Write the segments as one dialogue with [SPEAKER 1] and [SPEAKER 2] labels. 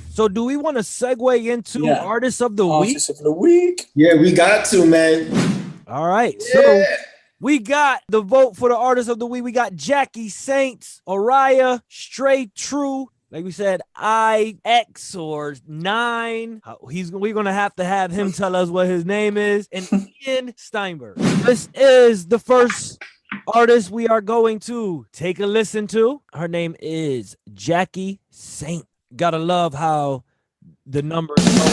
[SPEAKER 1] So do we want to segue into Artist of the Week?
[SPEAKER 2] Artist of the Week.
[SPEAKER 3] Yeah, we got to, man.
[SPEAKER 1] All right. Yeah. So we got the vote for the Artist of the Week. We got Jackie Saints, Araya, Stray True. Like we said, IX or 9. We're gonna have him tell us what his name is. And Ian Steinberg. This is the first artist we are going to take a listen to. Her name is Jackie Saint. Gotta love how the numbers go.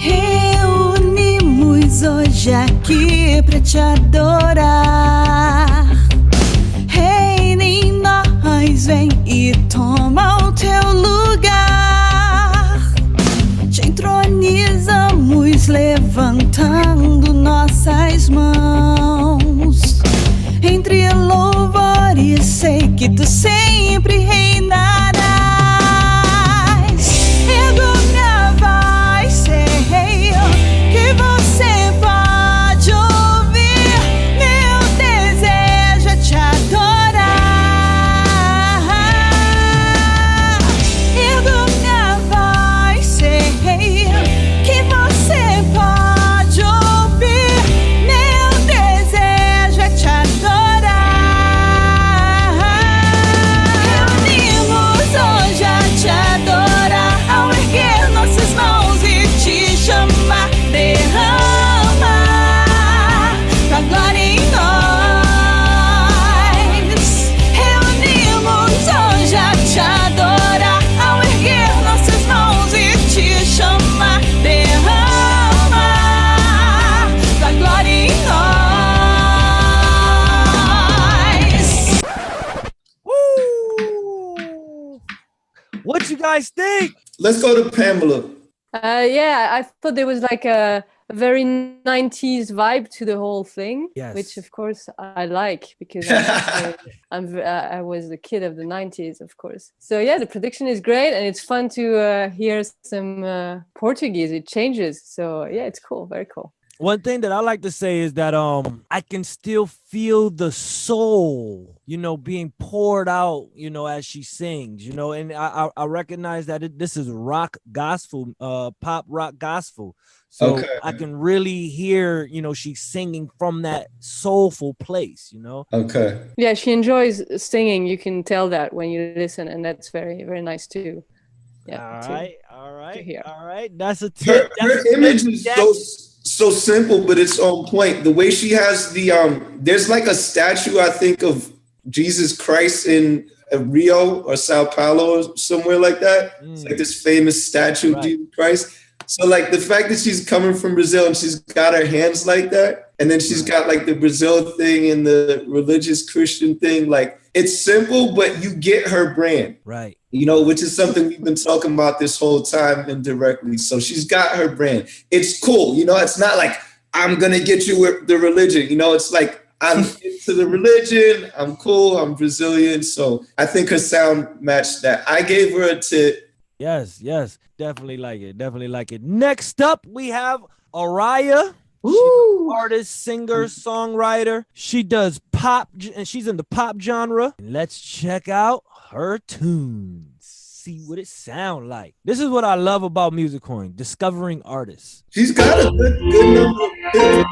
[SPEAKER 4] Reunimos hoje aqui pra te adorar. Reina em nós, vem e toma o teu lugar. Te entronizamos, levantando nossas mãos. Entre louvores, sei que tu sempre reinarás. Ergo minha voz, sei que você pode ouvir. Meu desejo é te adorar. Ergo minha voz, sei que você pode ouvir. Meu desejo é te adorar. Reunimos hoje a te adorar, ao erguer nossas mãos e te chamar. Derrama tua glória em nós. Reunimos hoje a te adorar, ao erguer nossas mãos e te chamar. Derrama tua glória em nós.
[SPEAKER 1] What you guys think?
[SPEAKER 3] Let's go to Pamela.
[SPEAKER 5] Yeah, I thought there was like a very 90s vibe to the whole thing, which of course I like because I was a kid of the 90s, of course. So yeah, the production is great and it's fun to hear some Portuguese. It changes. So yeah, it's cool. Very cool.
[SPEAKER 1] One thing that I like to say is that I can still feel the soul, being poured out, as she sings, and I recognize that this is rock gospel, pop rock gospel. So I can really hear, she's singing from that soulful place,
[SPEAKER 3] Okay.
[SPEAKER 5] Yeah, she enjoys singing. You can tell that when you listen, and that's very, very nice too. Yeah.
[SPEAKER 1] All right. That's a tip.
[SPEAKER 3] Her image is so simple, but it's on point. The way she has there's like a statue, I think, of Jesus Christ in Rio or Sao Paulo or somewhere like that. It's like this famous statue of Jesus Christ. So like the fact that she's coming from Brazil and she's got her hands like that, and then she's got like the Brazil thing and the religious Christian thing, like it's simple, but you get her brand.
[SPEAKER 1] Right.
[SPEAKER 3] Which is something we've been talking about this whole time indirectly. So she's got her brand. It's cool. It's not like I'm going to get you with the religion. It's like I'm into the religion. I'm cool. I'm Brazilian. So I think her sound matched that. I gave her a tip.
[SPEAKER 1] Yes. Definitely like it. Next up, we have Araya. She's an artist, singer, songwriter. She does pop, and she's in the pop genre. Let's check out her tunes. See what it sound like. This is what I love about Musicoin, discovering artists.
[SPEAKER 3] She's got a good number of hits.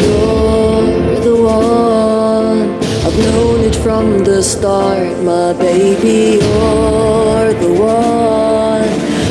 [SPEAKER 4] Oh
[SPEAKER 2] it from the start, my baby, you're the one.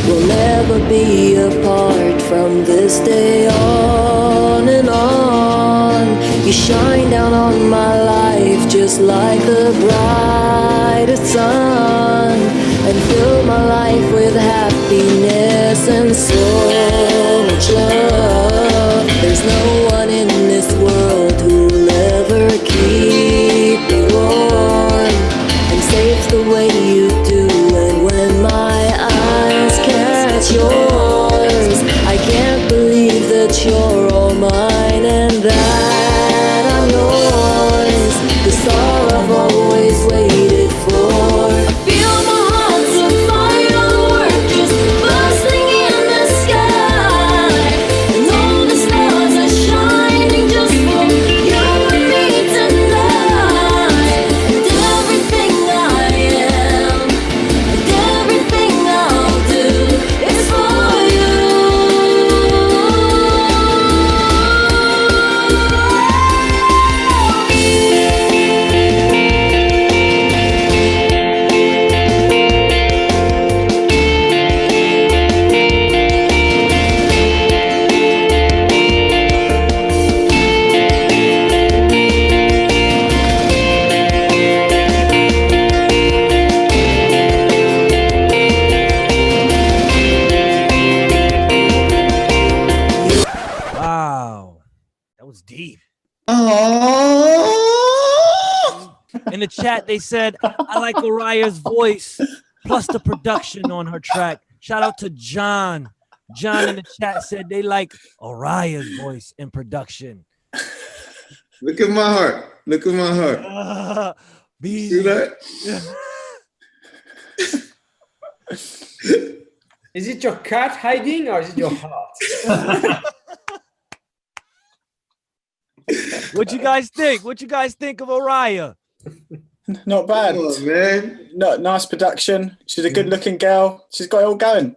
[SPEAKER 2] We'll never be apart from this day on and on. You shine down on my life just like the brightest sun, and fill my life with happiness and so much love. There's no one in this world who'll ever keep me warm and safe the way you do. And when my eyes catch yours, I can't believe that you're all mine and that I'm yours, the star I've always waited for.
[SPEAKER 4] I feel my heart's a firework just bursting in the sky, and all the stars are shining just for you and me tonight. And everything I am, and everything I'll do is for you.
[SPEAKER 1] Wow, that was deep.
[SPEAKER 3] Oh,
[SPEAKER 1] In the chat, they said, I like Araya's voice plus the production on her track. Shout out to John. John in the chat said they like Araya's voice and production.
[SPEAKER 3] look at my heart. Look at my heart. See that?
[SPEAKER 6] Is it your cat hiding or is it your heart?
[SPEAKER 1] What you guys think? What you guys think of Araya?
[SPEAKER 7] Not bad.
[SPEAKER 3] Come on, man.
[SPEAKER 7] No, nice production. She's a good-looking girl. She's got it all going.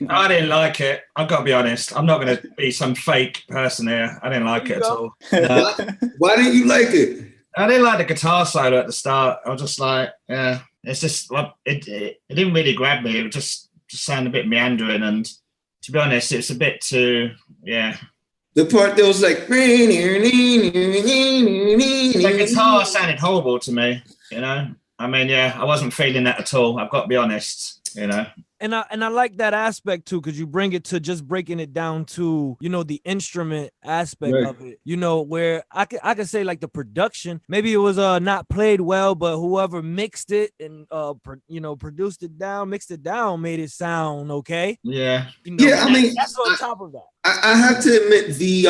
[SPEAKER 8] I didn't like it. I've got to be honest. I'm not going to be some fake person here. I didn't like it at all. No.
[SPEAKER 3] Why didn't you like it?
[SPEAKER 8] I didn't like the guitar solo at the start. I was just like, yeah, it's just like it didn't really grab me. It just sounded a bit meandering, and to be honest, it's a bit too, yeah.
[SPEAKER 3] The part that was like,
[SPEAKER 8] The guitar sounded horrible to me, you know. I mean, yeah, I wasn't feeling that at all. I've got to be honest, you know.
[SPEAKER 1] And I like that aspect too, because you bring it to just breaking it down to, you know, the instrument aspect of it, you know, where I could say like the production, maybe it was not played well, but whoever mixed it and produced it down, mixed it down, made it sound okay.
[SPEAKER 8] Yeah.
[SPEAKER 1] You know,
[SPEAKER 3] yeah, I mean,
[SPEAKER 1] that's on top of that.
[SPEAKER 3] I have to admit the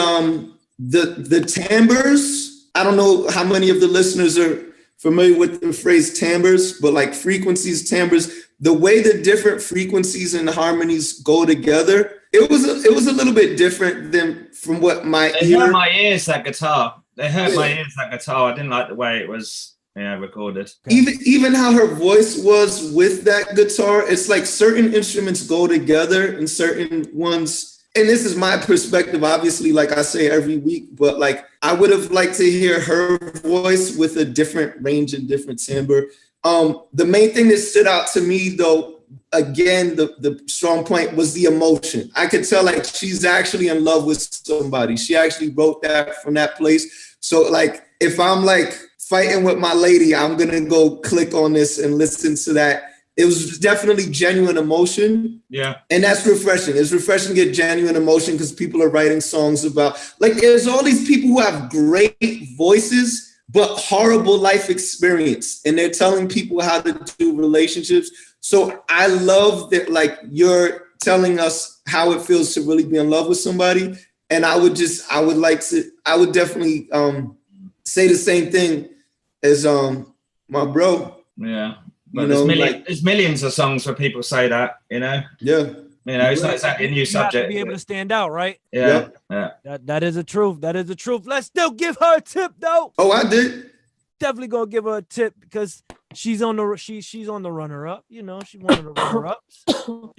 [SPEAKER 3] timbres. I don't know how many of the listeners are familiar with the phrase timbres, but like frequencies, timbres, the way the different frequencies and harmonies go together, it was a little bit different than from what my
[SPEAKER 8] hurt my ears, that guitar. They hurt my ears, that guitar. I didn't like the way it was recorded.
[SPEAKER 3] Even how her voice was with that guitar, it's like certain instruments go together and certain ones. And this is my perspective, obviously, like I say every week, but like I would have liked to hear her voice with a different range and different timbre. The main thing that stood out to me, though, again, the strong point was the emotion. I could tell like she's actually in love with somebody. She actually wrote that from that place. So like if I'm like fighting with my lady, I'm gonna go click on this and listen to that. It was definitely genuine emotion.
[SPEAKER 8] Yeah.
[SPEAKER 3] And that's refreshing. It's refreshing to get genuine emotion because people are writing songs about, like, there's all these people who have great voices, but horrible life experience. And they're telling people how to do relationships. So I love that, like, you're telling us how it feels to really be in love with somebody. And I would definitely say the same thing as my bro.
[SPEAKER 8] Yeah. But there's millions of songs where people say that, you know?
[SPEAKER 3] Yeah.
[SPEAKER 8] You know, it's not exactly a new subject.
[SPEAKER 1] You have to be able to stand out, right?
[SPEAKER 8] Yeah.
[SPEAKER 1] That is the truth. That is the truth. Let's still give her a tip, though.
[SPEAKER 3] Oh, I did.
[SPEAKER 1] definitely gonna give her a tip because she's on the runner-up. You know, she's one of the runner-ups.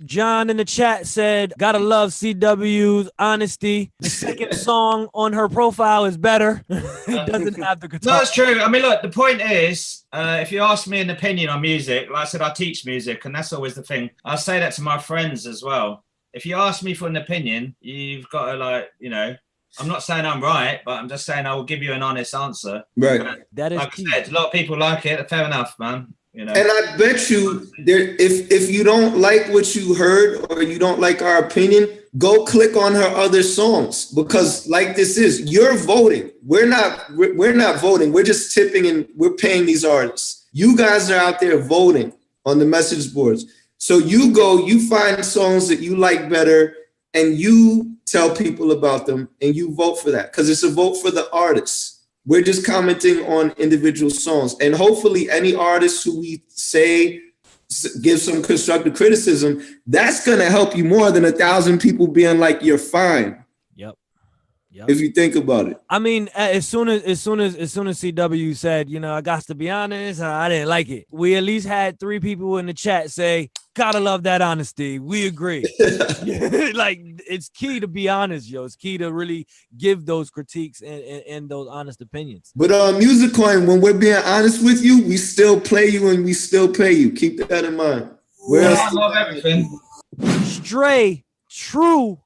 [SPEAKER 1] John in the chat said, "Gotta love CW's honesty. The second song on her profile is better. It doesn't have the guitar."
[SPEAKER 8] No, it's true. I mean, look, the point is, if you ask me an opinion on music, like I said, I teach music, and that's always the thing. I say that to my friends as well. If you ask me for an opinion, you've got to, like, you know, I'm not saying I'm right, but I'm just saying I will give you an honest answer.
[SPEAKER 3] Right.
[SPEAKER 8] And
[SPEAKER 1] That is
[SPEAKER 8] like
[SPEAKER 1] key.
[SPEAKER 8] I said, a lot of people like it. Fair enough, man. You know.
[SPEAKER 3] And I bet you there, if you don't like what you heard or you don't like our opinion, go click on her other songs, because like this is, you're voting. We're not voting. We're just tipping and we're paying these artists. You guys are out there voting on the message boards. So you go, you find songs that you like better, and you tell people about them, and you vote for that, because it's a vote for the artists. We're just commenting on individual songs, and hopefully any artist who we say give some constructive criticism, that's going to help you more than 1,000 people being like, you're fine.
[SPEAKER 1] Yep.
[SPEAKER 3] If you think about it.
[SPEAKER 1] I mean, as soon as CW said, you know, I got to be honest, I didn't like it. We at least had 3 people in the chat say, "Gotta love that honesty. We agree." Like, it's key to be honest, yo. It's key to really give those critiques and those honest opinions.
[SPEAKER 3] But Musicoin, when we're being honest with you, we still play you and we still pay you. Keep that in mind.
[SPEAKER 8] I love everything.
[SPEAKER 1] Stray, True.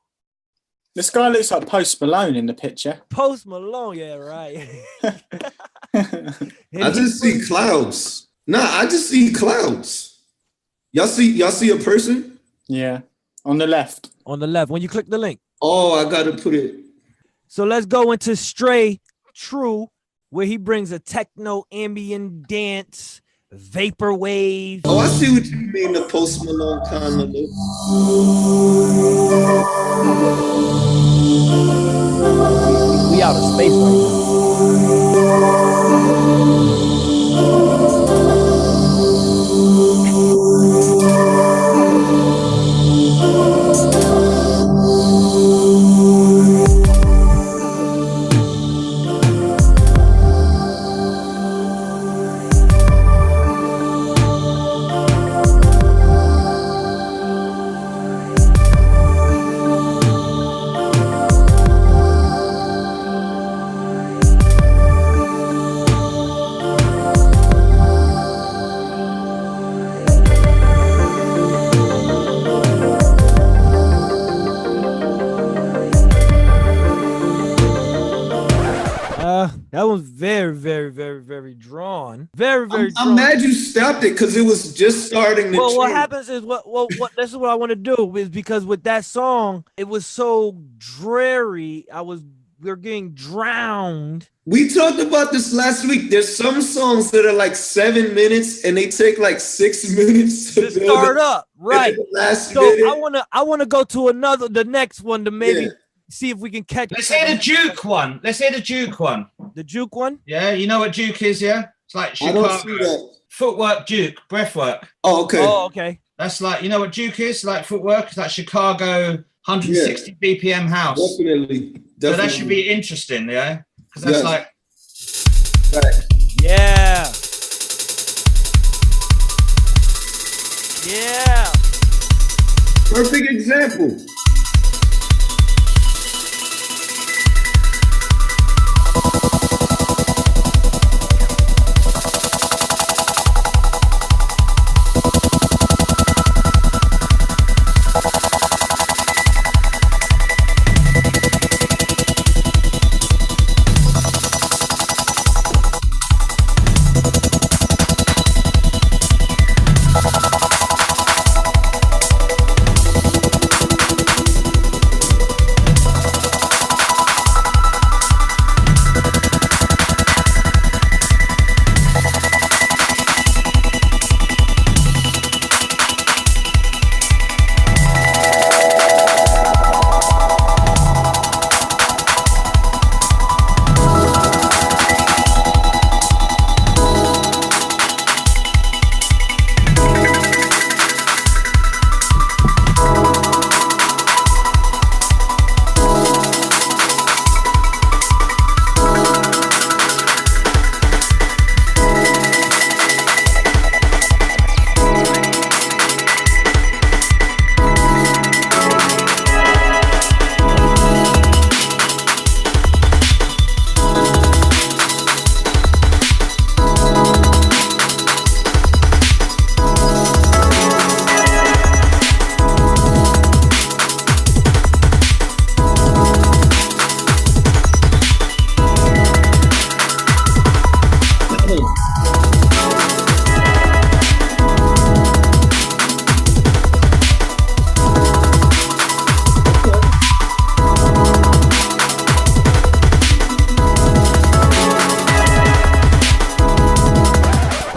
[SPEAKER 7] This guy looks like Post Malone in the picture.
[SPEAKER 1] Post Malone, yeah, right.
[SPEAKER 3] I just see clouds. Nah, I just see clouds. Y'all see a person?
[SPEAKER 7] Yeah, on the left.
[SPEAKER 1] On the left, when you click the link.
[SPEAKER 3] Oh, I gotta put it.
[SPEAKER 1] So let's go into Stray, True, where he brings a techno ambient dance, vaporwave.
[SPEAKER 3] Oh, I see what you mean, the Post Malone kind of look.
[SPEAKER 1] We out of space right now. That was very drawn. Very drawn.
[SPEAKER 3] I'm mad you stopped it because it was just starting to
[SPEAKER 1] Well, what
[SPEAKER 3] change.
[SPEAKER 1] happens is what this is what I want to do is because with that song, it was so dreary. We're getting drowned.
[SPEAKER 3] We talked about this last week. There's some songs that are like 7 minutes and they take like 6 minutes to
[SPEAKER 1] start up. Right.
[SPEAKER 3] Last
[SPEAKER 1] so
[SPEAKER 3] minute.
[SPEAKER 1] I wanna go to the next one to maybe see if we can catch.
[SPEAKER 8] Let's hear the Duke one.
[SPEAKER 1] The Juke one?
[SPEAKER 8] Yeah, you know what Duke is, yeah? It's like Chicago.
[SPEAKER 3] I don't see that.
[SPEAKER 8] Footwork Duke, breathwork.
[SPEAKER 3] Oh, okay.
[SPEAKER 1] Oh, okay.
[SPEAKER 8] That's like, you know what Duke is? Like footwork? It's like Chicago 160 BPM house.
[SPEAKER 3] Definitely.
[SPEAKER 8] So that should be interesting, yeah? Because that's like...
[SPEAKER 3] Right.
[SPEAKER 1] Yeah. Yeah.
[SPEAKER 3] Perfect example.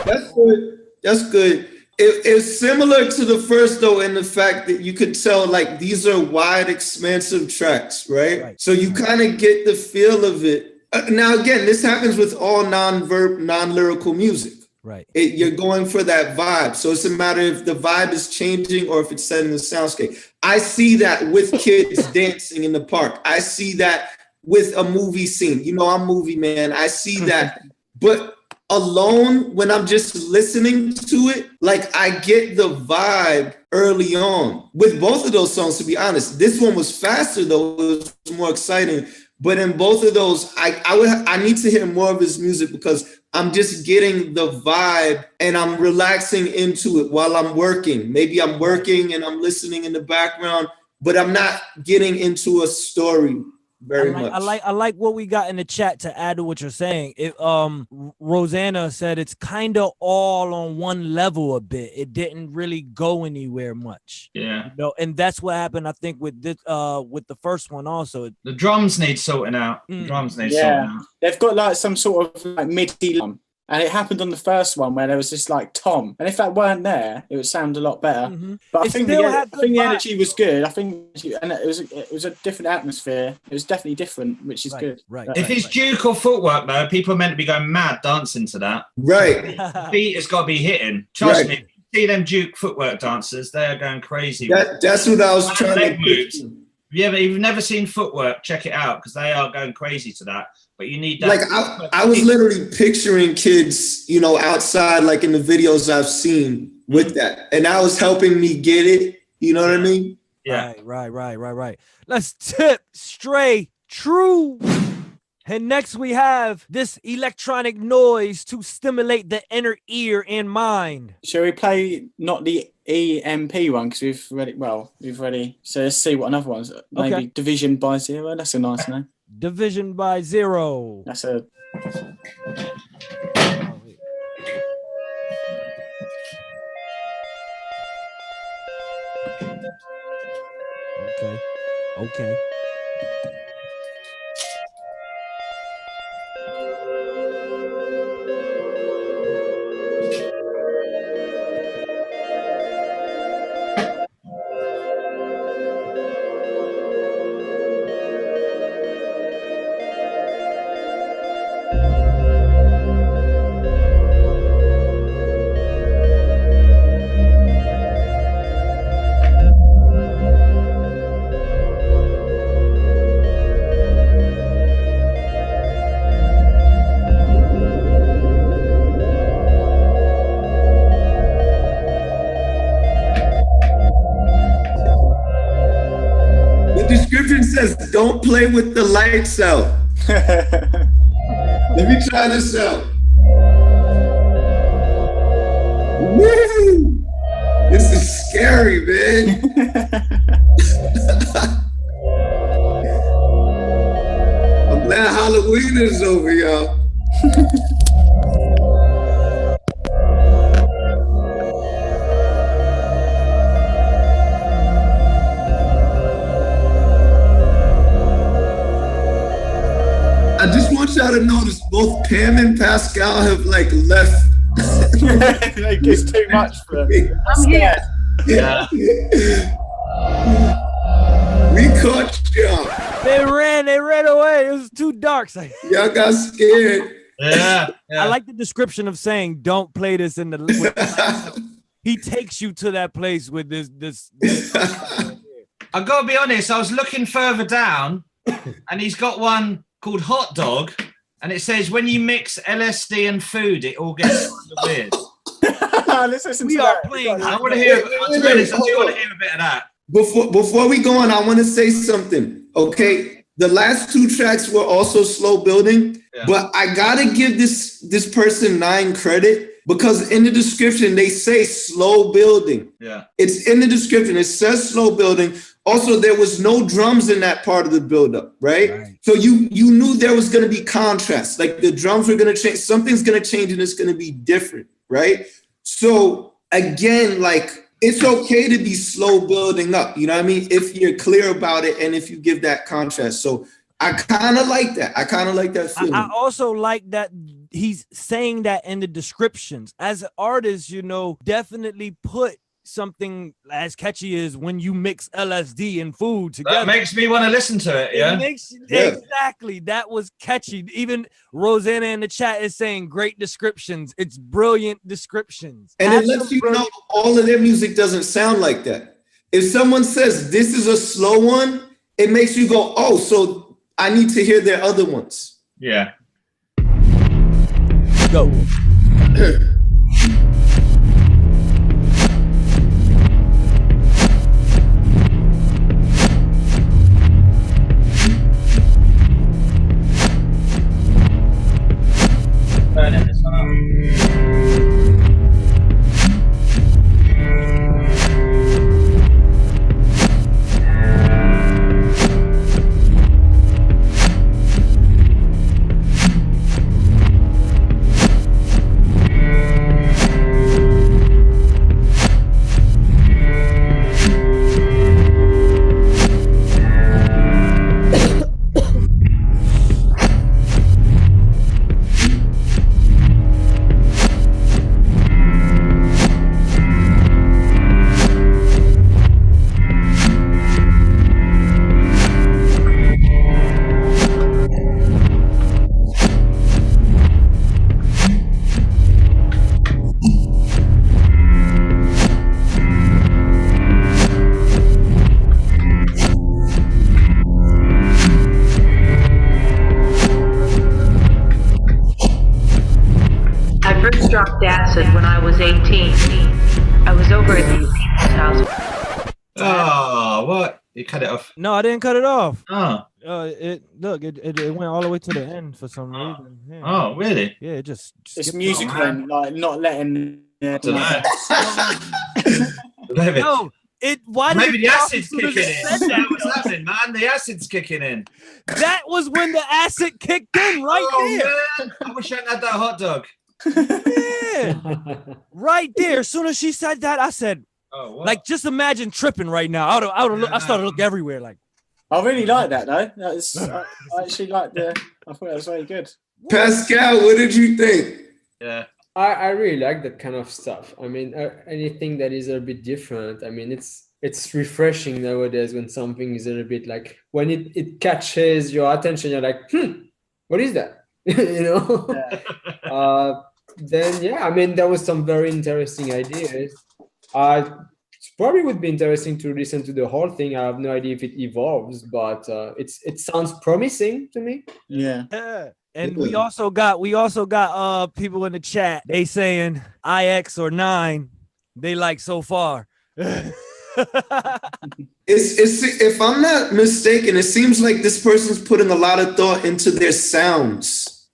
[SPEAKER 3] That's good. That's good. It's similar to the first though, in the fact that you could tell like these are wide, expansive tracks, right? So you kind of get the feel of it. Now again, this happens with all non-lyrical music.
[SPEAKER 1] Right.
[SPEAKER 3] You're going for that vibe. So it's a matter if the vibe is changing or if it's setting the soundscape. I see that with kids dancing in the park. I see that with a movie scene. You know, I'm movie man. I see that. But alone, when I'm just listening to it, like I get the vibe early on with both of those songs, to be honest. This one was faster though, it was more exciting. But in both of those, I need to hear more of his music because I'm just getting the vibe and I'm relaxing into it while I'm working. Maybe I'm working and I'm listening in the background, but I'm not getting into a story very much.
[SPEAKER 1] I like what we got in the chat to add to what you're saying. Rosanna said it's kind of all on one level a bit. It didn't really go anywhere much.
[SPEAKER 8] Yeah.
[SPEAKER 1] You know, and that's what happened, I think, with this with the first one also.
[SPEAKER 8] The drums need sorting out. The drums need sorting out.
[SPEAKER 7] They've got like some sort of like MIDI drum. And it happened on the first one where there was this like tom, and if that weren't there, it would sound a lot better. But I think the energy was good. I think, and it was a different atmosphere. It was definitely different, which is good.
[SPEAKER 8] Right. If it's Duke or Footwork though, people are meant to be going mad dancing to that.
[SPEAKER 3] Right.
[SPEAKER 8] The beat has got to be hitting. Trust me. If you see them Duke Footwork dancers, they are going crazy.
[SPEAKER 3] That's what I was trying to
[SPEAKER 8] moves. If you've never seen Footwork, check it out because they are going crazy to that. But you need that.
[SPEAKER 3] Like I was literally picturing kids, you know, outside, like in the videos I've seen with that, and that was helping me get it. You know what I mean?
[SPEAKER 8] Yeah.
[SPEAKER 1] Right. Let's tip Stray True. And next we have this electronic noise to stimulate the inner ear and mind.
[SPEAKER 7] Shall we play not the EMP one because we've already. So let's see what another one's. Maybe Division by Zero. That's a nice name.
[SPEAKER 1] Division by Zero.
[SPEAKER 7] That's a.
[SPEAKER 1] Okay.
[SPEAKER 3] Says don't play with the lights out. Let me try this out. Woo! This is scary, man. I'm glad Halloween is over, y'all. I just want y'all to notice both Pam and Pascal have like left.
[SPEAKER 7] Like it's too much for them.
[SPEAKER 5] I'm here.
[SPEAKER 8] Yeah.
[SPEAKER 3] We caught y'all.
[SPEAKER 1] They ran away. It was too dark.
[SPEAKER 3] Y'all got scared.
[SPEAKER 8] Yeah.
[SPEAKER 1] I like the description of saying don't play this in the he takes you to that place with this.
[SPEAKER 8] I gotta be honest, I was looking further down and he's got one called Hot Dog, and it says when you mix LSD and food, it all gets kind of weird.
[SPEAKER 7] Let's listen
[SPEAKER 1] We
[SPEAKER 7] to
[SPEAKER 1] are
[SPEAKER 7] that.
[SPEAKER 1] playing.
[SPEAKER 8] I want to hear. To be honest, I do want to hear a bit of that.
[SPEAKER 3] Before we go on, I want to say something. Okay, the last two tracks were also slow building, but I gotta give this person 9 credit because in the description they say slow building.
[SPEAKER 8] Yeah,
[SPEAKER 3] it's in the description. It says slow building. Also, there was no drums in that part of the buildup, right? So you knew there was going to be contrast. Like the drums were going to change. Something's going to change and it's going to be different, right? So again, like it's okay to be slow building up. You know what I mean? If you're clear about it and if you give that contrast. So I kind of like that. I kind of like that feeling.
[SPEAKER 1] I also like that he's saying that in the descriptions. As an artist, you know, definitely put something as catchy as when you mix LSD and food together.
[SPEAKER 8] That makes me want to listen to it. Yeah.
[SPEAKER 1] Exactly. That was catchy. Even Rosanna in the chat is saying great descriptions. It's brilliant descriptions.
[SPEAKER 3] And it lets you know all of their music doesn't sound like that. If someone says this is a slow one, it makes you go, oh, so I need to hear their other ones.
[SPEAKER 8] Yeah.
[SPEAKER 1] Go.
[SPEAKER 8] Turning this one up.
[SPEAKER 9] dropped acid when I was 18. I was over at these people's house.
[SPEAKER 8] Oh, what? You cut it off?
[SPEAKER 1] No, I didn't cut it off.
[SPEAKER 8] Oh.
[SPEAKER 1] It went all the way to the end for some reason. Yeah.
[SPEAKER 8] Oh, really?
[SPEAKER 1] Yeah, it just
[SPEAKER 7] it's Musicoin, like not letting.
[SPEAKER 8] No,
[SPEAKER 1] maybe
[SPEAKER 8] the acid's kicking in. That's what's happening, man. The acid's kicking in.
[SPEAKER 1] That was when the acid kicked in, right there.
[SPEAKER 8] Man. I wish I had that hot dog.
[SPEAKER 1] Yeah, right there. As soon as she said that, I said,
[SPEAKER 8] "Oh, what?
[SPEAKER 1] Like, just imagine tripping right now." I started to look everywhere. Like,
[SPEAKER 7] I really like that though. I actually like the. I thought that was very good.
[SPEAKER 3] Pascal, what did you think?
[SPEAKER 8] Yeah.
[SPEAKER 6] I really like that kind of stuff. I mean, anything that is a bit different. I mean, it's refreshing nowadays when something is a little bit like when it catches your attention. You're like, what is that? You know. Yeah. Then yeah, I mean, there was some very interesting ideas. It probably would be interesting to listen to the whole thing. I have no idea if it evolves, but it sounds promising to me.
[SPEAKER 7] Yeah.
[SPEAKER 1] And we also got people in the chat. They saying IX or 9 they like so far.
[SPEAKER 3] It's if I'm not mistaken, it seems like this person's putting a lot of thought into their sounds.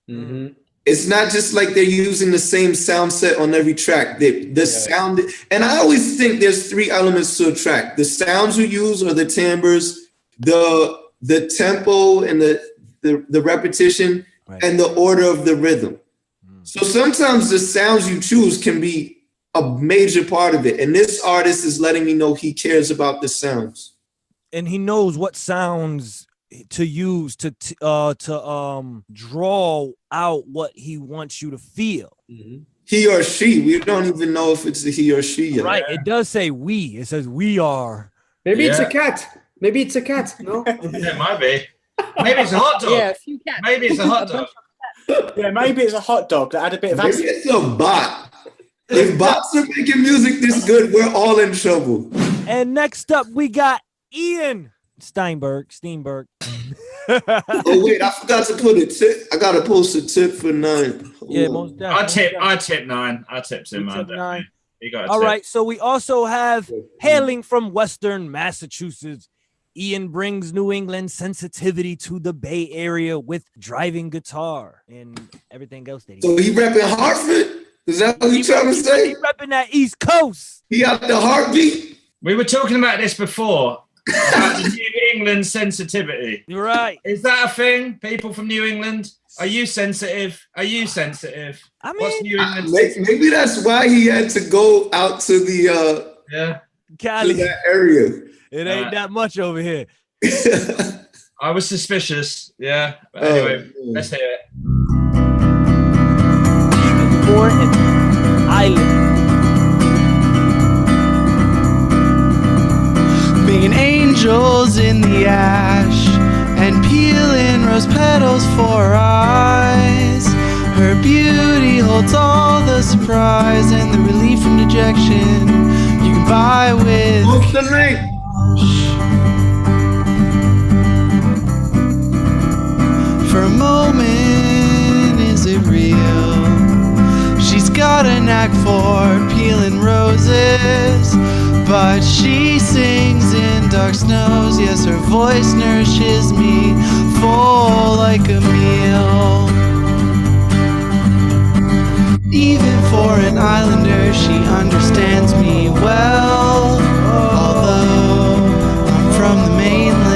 [SPEAKER 6] Mm-hmm.
[SPEAKER 3] It's not just like they're using the same sound set on every track. Sound, and I always think there's 3 elements to a track: the sounds you use or the timbres, the tempo and the repetition, right, and the order of the rhythm. So sometimes the sounds you choose can be a major part of it. And this artist is letting me know he cares about the sounds.
[SPEAKER 1] And he knows what sounds to use to draw out what he wants you to feel.
[SPEAKER 3] Mm-hmm. He or she. We don't even know if it's a he or she yet.
[SPEAKER 1] Right. It does say we. It says we are.
[SPEAKER 6] Maybe it's a cat. Maybe it's a cat. No?
[SPEAKER 8] It might be. Maybe it's a hot dog.
[SPEAKER 5] Yeah, a few cats.
[SPEAKER 8] Maybe it's a hot dog.
[SPEAKER 7] Yeah, maybe it's a hot dog that had a bit of acid.
[SPEAKER 3] Maybe it's a bot. If bots are making music this good, we're all in trouble.
[SPEAKER 1] And next up, we got Ian Steinberg.
[SPEAKER 3] Oh wait, I forgot to put a tip. I gotta post a tip for 9.
[SPEAKER 1] Yeah, most definitely.
[SPEAKER 8] I tip 9. I tipped him, man.
[SPEAKER 1] 9.
[SPEAKER 8] You got
[SPEAKER 1] all right, so we also have hailing from Western Massachusetts. Ian brings New England sensitivity to the Bay Area with driving guitar and everything else. That
[SPEAKER 3] so he repping Hartford? Is that what you trying to say?
[SPEAKER 1] He repping that East Coast.
[SPEAKER 3] He got the heartbeat.
[SPEAKER 8] We were talking about this before. About the New England sensitivity.
[SPEAKER 1] You're right.
[SPEAKER 8] Is that a thing? People from New England? Are you sensitive? I mean, what's New England?
[SPEAKER 3] Maybe that's why he had to go out to the
[SPEAKER 1] Cali,
[SPEAKER 3] to that area.
[SPEAKER 1] It ain't that much over here.
[SPEAKER 8] I was suspicious. Yeah. But anyway, let's hear it.
[SPEAKER 1] important island.
[SPEAKER 10] Making angels in the ash and peeling rose petals for her eyes. Her beauty holds all the surprise and the relief from dejection you can buy with cash. For a moment, is it real? She's got a knack for peeling roses, but she sings in dark snows. Yes, her voice nourishes me full like a meal. Even for an islander, she understands me well, although I'm from the mainland.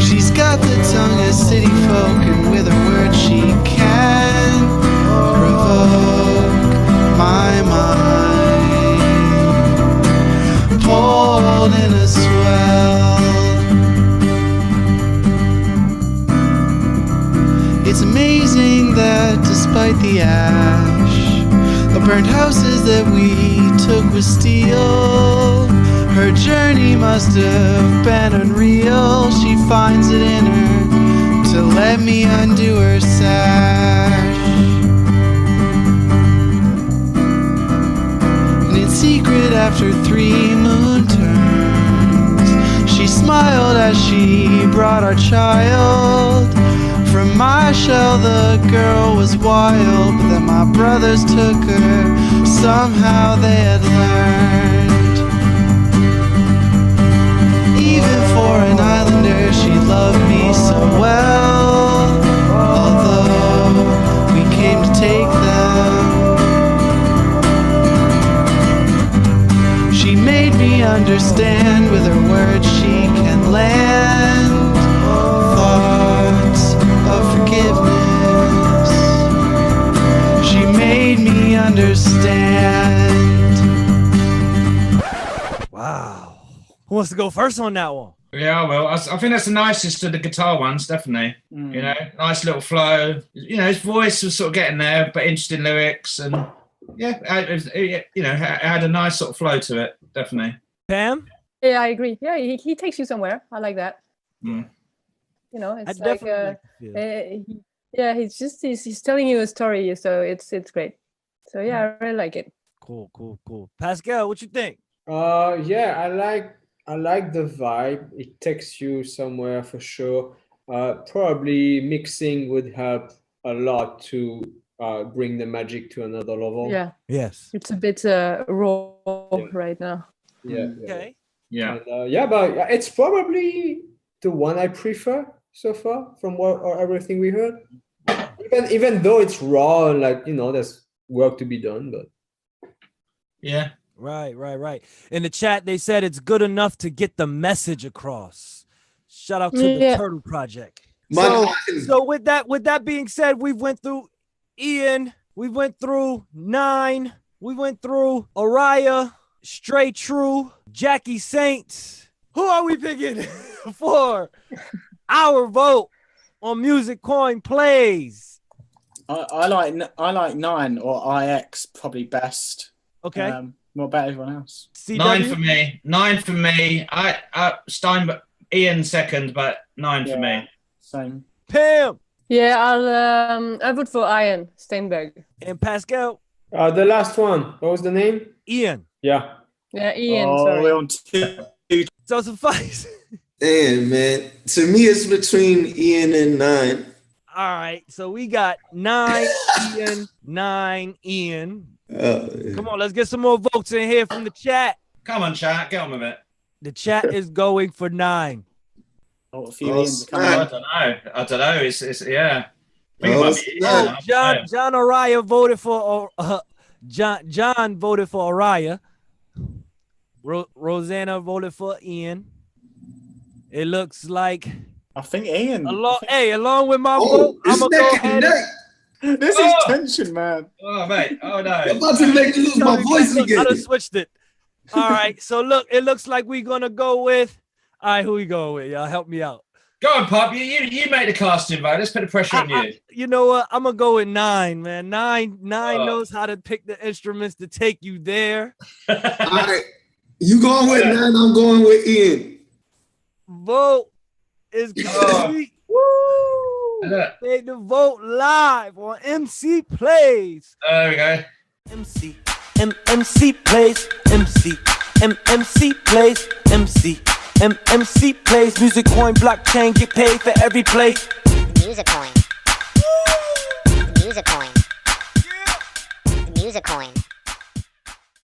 [SPEAKER 10] She's got the tongue of city folk, and with her words she can provoke my mind, pulled in a swell. It's amazing that despite the ash of burned houses that we took with steel, her journey must have been unreal. She finds it in her to let me undo her sash. And in secret after 3 moon turns, she smiled as she brought our child. From my shell the girl was wild, but then my brothers took her, somehow they had learned. Even for an islander she loved me so well, although we came to take them. She made me understand, with her words she can land thoughts of forgiveness. She made me understand.
[SPEAKER 1] Wow. Who wants to go first on that one?
[SPEAKER 8] Yeah, well, I think that's the nicest of the guitar ones, definitely. You know, nice little flow. You know, his voice was sort of getting there, but interesting lyrics, and yeah, it had a nice sort of flow to it, definitely.
[SPEAKER 1] Pam?
[SPEAKER 5] Yeah, I agree. Yeah, he takes you somewhere. I like that.
[SPEAKER 8] Mm.
[SPEAKER 5] You know, it's
[SPEAKER 1] I
[SPEAKER 5] like yeah, he's telling you a story, so it's great. So yeah, I really like it.
[SPEAKER 1] Cool. Pascal, what you think?
[SPEAKER 6] Yeah, I like the vibe. It takes you somewhere for sure. Probably mixing would help a lot to bring the magic to another level.
[SPEAKER 5] Yeah.
[SPEAKER 1] Yes.
[SPEAKER 5] It's a bit raw right now.
[SPEAKER 6] Yeah.
[SPEAKER 1] Okay.
[SPEAKER 6] Yeah. And, but it's probably the one I prefer so far from what or everything we heard. Even though it's raw, like, you know, there's work to be done, but
[SPEAKER 8] yeah.
[SPEAKER 1] Right. In the chat, they said it's good enough to get the message across. Shout out to the Turtle Project. So with that being said, we went through Ian, we went through 9, we went through Araya, Stray True, Jackie Saints. Who are we picking for our vote on Musicoin Plays?
[SPEAKER 7] I like 9 or IX probably best.
[SPEAKER 1] Okay.
[SPEAKER 7] What about everyone else?
[SPEAKER 1] CW?
[SPEAKER 8] 9 for me. I Ian second, but 9 for me.
[SPEAKER 7] Same.
[SPEAKER 1] Pam.
[SPEAKER 5] Yeah, I'll vote for Ian Steinberg.
[SPEAKER 1] And Pascal.
[SPEAKER 6] The last one. What was the name?
[SPEAKER 1] Ian.
[SPEAKER 6] Yeah.
[SPEAKER 5] Yeah, Ian.
[SPEAKER 7] Oh,
[SPEAKER 5] sorry.
[SPEAKER 7] we're on 2.
[SPEAKER 1] So suffice.
[SPEAKER 3] Damn, man. To me, it's between Ian and 9.
[SPEAKER 1] All right, so we got 9 Ian, 9 Ian. Come on, let's get some more votes in here from the chat.
[SPEAKER 8] Come on, chat, get on with it.
[SPEAKER 1] The chat is going for 9.
[SPEAKER 7] Oh, a few Ians are coming.
[SPEAKER 8] I don't know. It's yeah.
[SPEAKER 1] John Araya voted for John voted for Araya. Rosanna voted for Ian. It looks like
[SPEAKER 7] I think Ian.
[SPEAKER 1] Along with my vote, I'm gonna go ahead.
[SPEAKER 7] This is tension, man.
[SPEAKER 8] Oh, mate. Oh, no.
[SPEAKER 3] I'm about to make you lose my voice again.
[SPEAKER 1] I just switched it. All right. So, look, it looks like we're going to go with. All right, who we going with? Y'all help me out.
[SPEAKER 8] Go on, Pop. You make the casting vote. Let's put the pressure on you.
[SPEAKER 1] You know what? I'm gonna go with 9, man. Nine knows how to pick the instruments to take you there.
[SPEAKER 3] All right, you going with 9? I'm going with Ian.
[SPEAKER 1] Vote is complete. Woo! Make the vote live on MC Plays.
[SPEAKER 8] There we go.
[SPEAKER 1] MC Plays. MC Plays. MC Plays. Musicoin blockchain, get paid for every play.
[SPEAKER 11] Musicoin. Musicoin. Musicoin.